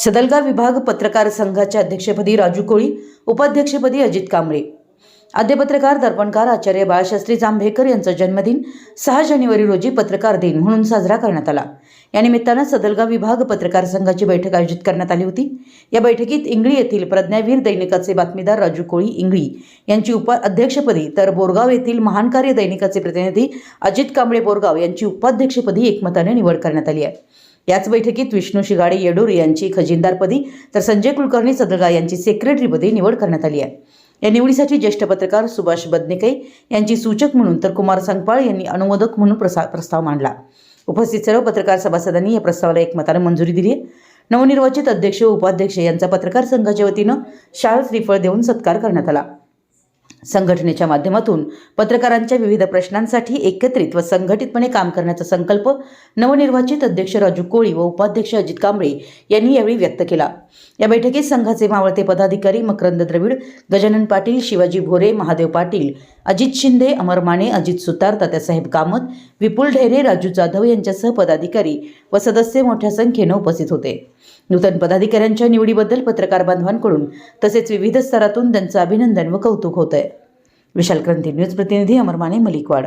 सदलगा विभाग पत्रकार संघाच्या अध्यक्षपदी राजू कोळी, उपाध्यक्षपदी अजित कांबळे। आद्य पत्रकार दर्पणकार आचार्य बाळशास्त्री जांभेकर यांचा जन्मदिन 6 जानेवारी रोजी पत्रकार दिन म्हणून साजरा करण्यात आला। या निमित्ताने सदलगा विभाग पत्रकार संघाची बैठक आयोजित करण्यात आली होती। या बैठकीत इंगळी येथील प्रज्ञावीर दैनिकाचे बातमीदार राजू कोळी इंगळी यांची उपाध्यक्षपदी तर बोरगाव येथील महान कार्य दैनिकाचे प्रतिनिधी अजित कांबळे बोरगाव यांची उपाध्यक्षपदी एकमताने निवड करण्यात आली आहे। याच बैठकीत विष्णू शिगाडे येडूर यांची खजिनदारपदी तर संजय कुलकर्णी सदलगा यांची सेक्रेटरीपदी निवड करण्यात आली आहे। या निवडीसाठी ज्येष्ठ पत्रकार सुभाष बदनेकै यांची सूचक म्हणून तर कुमार संगपाळ यांनी अनुमोदक म्हणून प्रस्ताव मांडला। उपस्थित सर्व पत्रकार सभासदांनी या प्रस्तावाला एकमताने मंजुरी दिली आहे। नवनिर्वाचित अध्यक्ष व उपाध्यक्ष यांचा पत्रकार संघाच्या वतीने शाल श्रीफळ देऊन सत्कार करण्यात आला। संघटनेच्या माध्यमातून पत्रकारांच्या विविध प्रश्नांसाठी एकत्रित व संघटितपणे काम करण्याचा संकल्प नवनिर्वाचित अध्यक्ष राजू कोळी व उपाध्यक्ष अजित कांबळे यांनी यावेळी व्यक्त केला। या बैठकीत संघाचे मावळते पदाधिकारी मकरंद द्रविड, गजानन पाटील, शिवाजी भोरे, महादेव पाटील, अजित शिंदे, अमर माने, अजित सुतार, तात्यासाहेब कामत, विपुल ढेरे, राजू जाधव यांच्यासह पदाधिकारी व सदस्य मोठ्या संख्येने उपस्थित होते। नूतन पदाधिकाऱ्यांच्या निवडीबद्दल पत्रकार बांधवांकडून तसेच विविध स्तरातून त्यांचं अभिनंदन व कौतुक होत आहे। विशाल क्रांती न्यूज प्रतिनिधी अमर माने, मलिकवाड।